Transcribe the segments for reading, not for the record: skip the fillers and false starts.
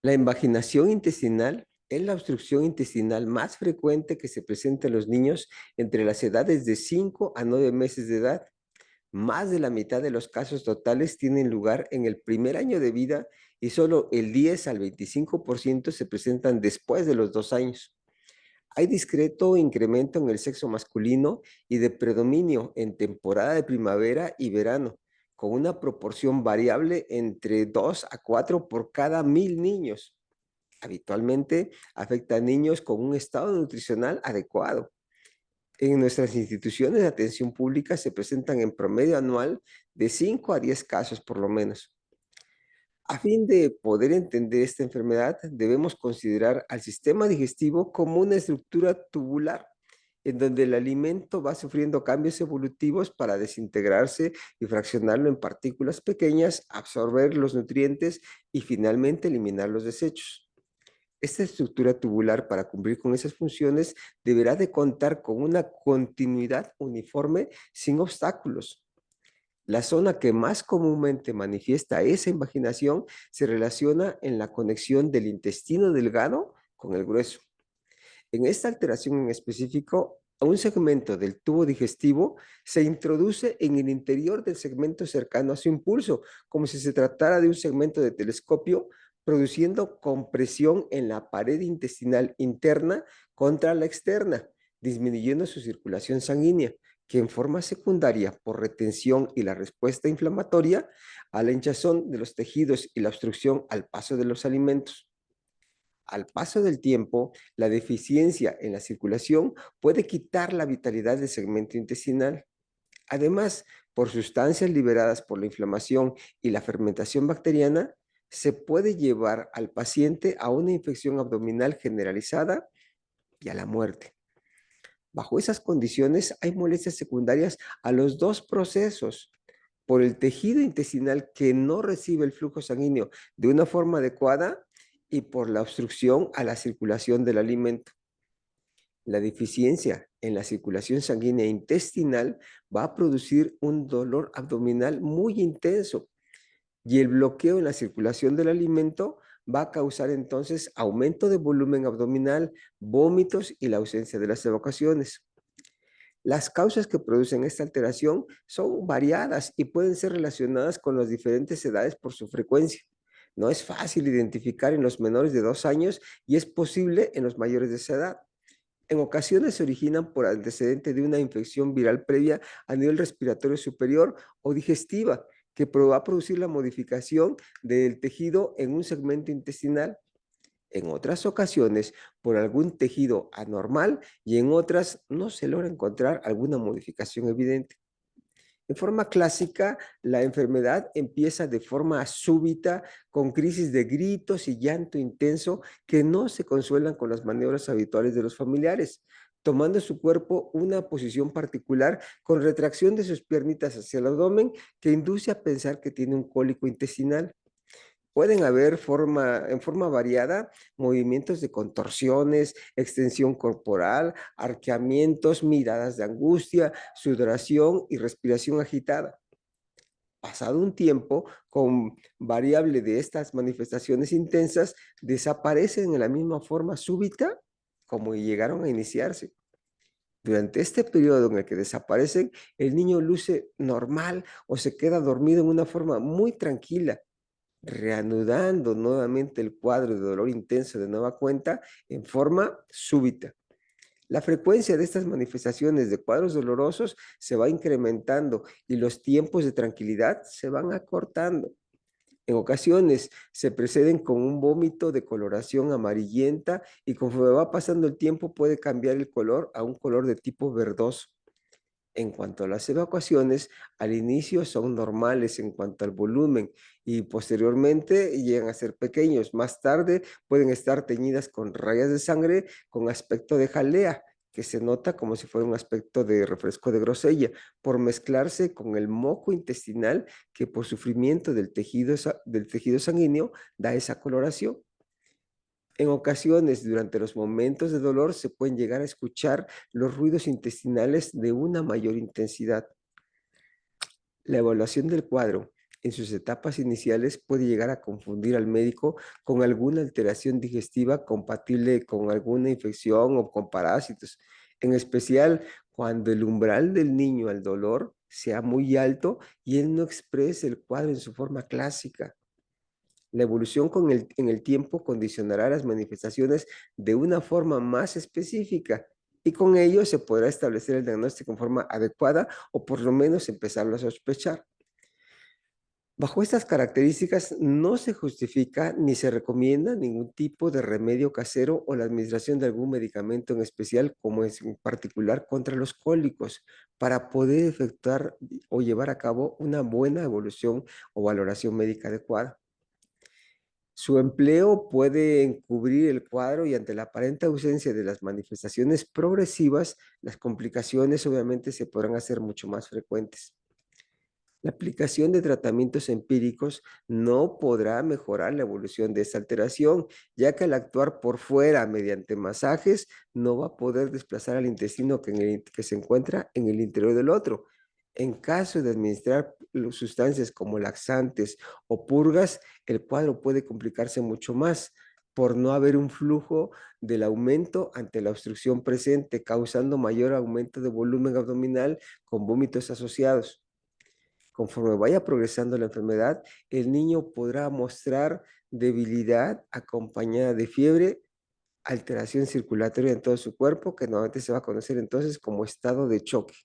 La invaginación intestinal es la obstrucción intestinal más frecuente que se presenta en los niños entre las edades de 5 a 9 meses de edad. Más de la mitad de los casos totales tienen lugar en el primer año de vida y solo el 10 al 25% se presentan después de los 2 años. Hay discreto incremento en el sexo masculino y de predominio en temporada de primavera y verano, con una proporción variable entre 2 a 4 por cada 1000 niños. Habitualmente afecta a niños con un estado nutricional adecuado. En nuestras instituciones de atención pública se presentan en promedio anual de 5 a 10 casos por lo menos. A fin de poder entender esta enfermedad, debemos considerar al sistema digestivo como una estructura tubular, en donde el alimento va sufriendo cambios evolutivos para desintegrarse y fraccionarlo en partículas pequeñas, absorber los nutrientes y finalmente eliminar los desechos. Esta estructura tubular, para cumplir con esas funciones, deberá de contar con una continuidad uniforme sin obstáculos. La zona que más comúnmente manifiesta esa invaginación se relaciona en la conexión del intestino delgado con el grueso. En esta alteración en específico, un segmento del tubo digestivo se introduce en el interior del segmento cercano a su impulso, como si se tratara de un segmento de telescopio, produciendo compresión en la pared intestinal interna contra la externa, disminuyendo su circulación sanguínea, que en forma secundaria, por retención y la respuesta inflamatoria, a la hinchazón de los tejidos y la obstrucción al paso de los alimentos. Al paso del tiempo, la deficiencia en la circulación puede quitar la vitalidad del segmento intestinal. Además, por sustancias liberadas por la inflamación y la fermentación bacteriana, se puede llevar al paciente a una infección abdominal generalizada y a la muerte. Bajo esas condiciones, hay molestias secundarias a los dos procesos. Por el tejido intestinal que no recibe el flujo sanguíneo de una forma adecuada y por la obstrucción a la circulación del alimento. La deficiencia en la circulación sanguínea intestinal va a producir un dolor abdominal muy intenso y el bloqueo en la circulación del alimento va a causar entonces aumento de volumen abdominal, vómitos y la ausencia de las evacuaciones. Las causas que producen esta alteración son variadas y pueden ser relacionadas con las diferentes edades por su frecuencia. No es fácil identificar en los menores de 2 años y es posible en los mayores de esa edad. En ocasiones se originan por antecedente de una infección viral previa a nivel respiratorio superior o digestiva, que va a producir la modificación del tejido en un segmento intestinal. En otras ocasiones, por algún tejido anormal y en otras no se logra encontrar alguna modificación evidente. En forma clásica, la enfermedad empieza de forma súbita, con crisis de gritos y llanto intenso que no se consuelan con las maniobras habituales de los familiares, tomando su cuerpo una posición particular con retracción de sus piernitas hacia el abdomen que induce a pensar que tiene un cólico intestinal. Pueden haber en forma variada movimientos de contorsiones, extensión corporal, arqueamientos, miradas de angustia, sudoración y respiración agitada. Pasado un tiempo, con variable de estas manifestaciones intensas, desaparecen en la misma forma súbita como llegaron a iniciarse. Durante este periodo en el que desaparecen, el niño luce normal o se queda dormido en una forma muy tranquila, reanudando nuevamente el cuadro de dolor intenso de nueva cuenta en forma súbita. La frecuencia de estas manifestaciones de cuadros dolorosos se va incrementando y los tiempos de tranquilidad se van acortando. En ocasiones se preceden con un vómito de coloración amarillenta y conforme va pasando el tiempo puede cambiar el color a un color de tipo verdoso. En cuanto a las evacuaciones, al inicio son normales en cuanto al volumen y posteriormente llegan a ser pequeños. Más tarde pueden estar teñidas con rayas de sangre con aspecto de jalea, que se nota como si fuera un aspecto de refresco de grosella, por mezclarse con el moco intestinal que por sufrimiento del tejido sanguíneo da esa coloración. En ocasiones, durante los momentos de dolor, se pueden llegar a escuchar los ruidos intestinales de una mayor intensidad. La evaluación del cuadro en sus etapas iniciales puede llegar a confundir al médico con alguna alteración digestiva compatible con alguna infección o con parásitos, en especial cuando el umbral del niño al dolor sea muy alto y él no exprese el cuadro en su forma clásica. La evolución en el tiempo condicionará las manifestaciones de una forma más específica y con ello se podrá establecer el diagnóstico en forma adecuada o por lo menos empezarlo a sospechar. Bajo estas características no se justifica ni se recomienda ningún tipo de remedio casero o la administración de algún medicamento en especial, como es en particular contra los cólicos, para poder efectuar o llevar a cabo una buena evolución o valoración médica adecuada. Su empleo puede encubrir el cuadro y ante la aparente ausencia de las manifestaciones progresivas, las complicaciones obviamente se podrán hacer mucho más frecuentes. La aplicación de tratamientos empíricos no podrá mejorar la evolución de esta alteración, ya que al actuar por fuera mediante masajes no va a poder desplazar al intestino que se encuentra en el interior del otro. En caso de administrar sustancias como laxantes o purgas, el cuadro puede complicarse mucho más por no haber un flujo del aumento ante la obstrucción presente, causando mayor aumento de volumen abdominal con vómitos asociados. Conforme vaya progresando la enfermedad, el niño podrá mostrar debilidad acompañada de fiebre, alteración circulatoria en todo su cuerpo, que normalmente se va a conocer entonces como estado de choque.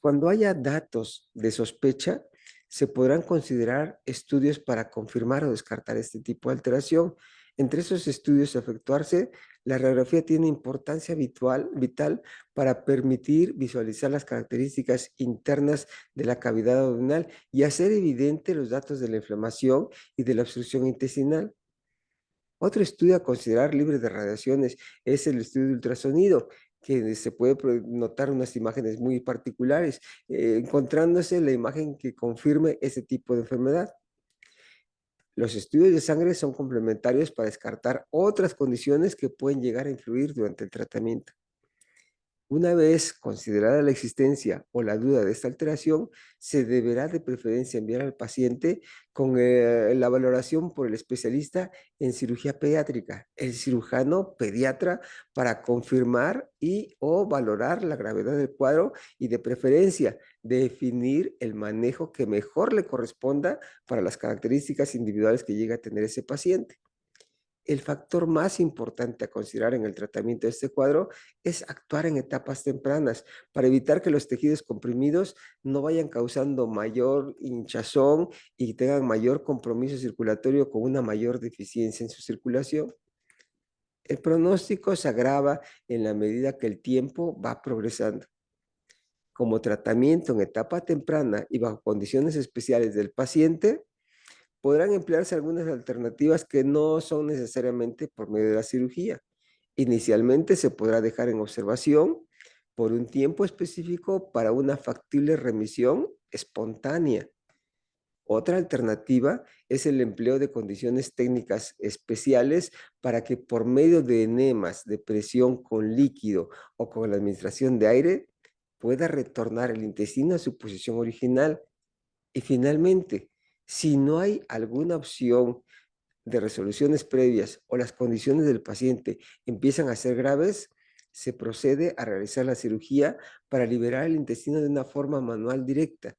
Cuando haya datos de sospecha, se podrán considerar estudios para confirmar o descartar este tipo de alteración. Entre esos estudios a efectuarse, la radiografía tiene importancia vital para permitir visualizar las características internas de la cavidad abdominal y hacer evidente los datos de la inflamación y de la obstrucción intestinal. Otro estudio a considerar libre de radiaciones es el estudio de ultrasonido, que se puede notar unas imágenes muy particulares, encontrándose la imagen que confirme ese tipo de enfermedad. Los estudios de sangre son complementarios para descartar otras condiciones que pueden llegar a influir durante el tratamiento. Una vez considerada la existencia o la duda de esta alteración, se deberá de preferencia enviar al paciente con la valoración por el especialista en cirugía pediátrica, el cirujano pediatra, para confirmar y o valorar la gravedad del cuadro y de preferencia definir el manejo que mejor le corresponda para las características individuales que llegue a tener ese paciente. El factor más importante a considerar en el tratamiento de este cuadro es actuar en etapas tempranas para evitar que los tejidos comprimidos no vayan causando mayor hinchazón y tengan mayor compromiso circulatorio con una mayor deficiencia en su circulación. El pronóstico se agrava en la medida que el tiempo va progresando. Como tratamiento en etapa temprana y bajo condiciones especiales del paciente, podrán emplearse algunas alternativas que no son necesariamente por medio de la cirugía. Inicialmente se podrá dejar en observación por un tiempo específico para una factible remisión espontánea. Otra alternativa es el empleo de condiciones técnicas especiales para que por medio de enemas de presión con líquido o con la administración de aire pueda retornar el intestino a su posición original. Y finalmente, si no hay alguna opción de resoluciones previas o las condiciones del paciente empiezan a ser graves, se procede a realizar la cirugía para liberar el intestino de una forma manual directa.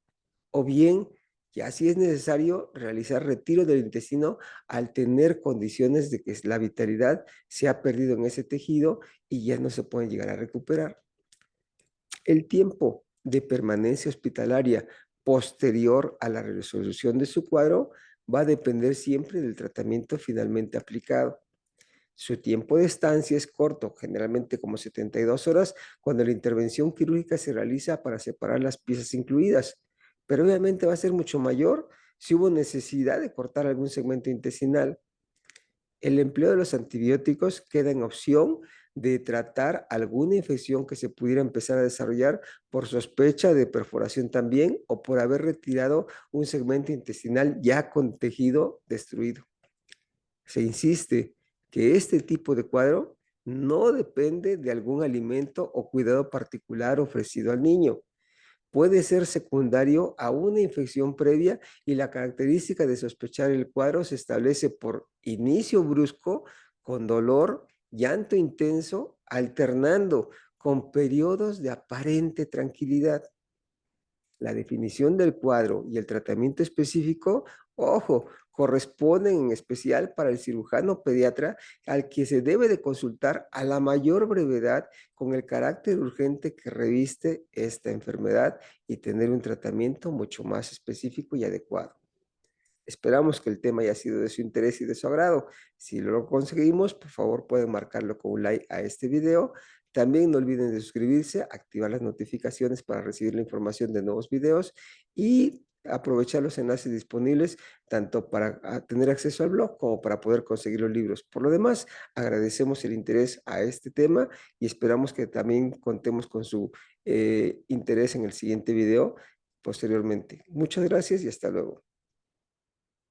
O bien, ya si es necesario, realizar retiro del intestino al tener condiciones de que la vitalidad se ha perdido en ese tejido y ya no se puede llegar a recuperar. El tiempo de permanencia hospitalaria posterior a la resolución de su cuadro va a depender siempre del tratamiento finalmente aplicado. Su tiempo de estancia es corto, generalmente como 72 horas, cuando la intervención quirúrgica se realiza para separar las piezas incluidas, pero obviamente va a ser mucho mayor si hubo necesidad de cortar algún segmento intestinal. El empleo de los antibióticos queda en opción de tratar alguna infección que se pudiera empezar a desarrollar por sospecha de perforación también o por haber retirado un segmento intestinal ya con tejido destruido. Se insiste que este tipo de cuadro no depende de algún alimento o cuidado particular ofrecido al niño. puede ser secundario a una infección previa y la característica de sospechar el cuadro se establece por inicio brusco, con dolor, llanto intenso, alternando con periodos de aparente tranquilidad. La definición del cuadro y el tratamiento específico, ojo, corresponden en especial para el cirujano pediatra al que se debe de consultar a la mayor brevedad con el carácter urgente que reviste esta enfermedad y tener un tratamiento mucho más específico y adecuado. Esperamos que el tema haya sido de su interés y de su agrado. Si lo conseguimos, por favor pueden marcarlo con un like a este video. También no olviden de suscribirse, activar las notificaciones para recibir la información de nuevos videos y aprovechar los enlaces disponibles tanto para tener acceso al blog como para poder conseguir los libros. Por lo demás, agradecemos el interés a este tema y esperamos que también contemos con su interés en el siguiente video posteriormente. Muchas gracias y hasta luego.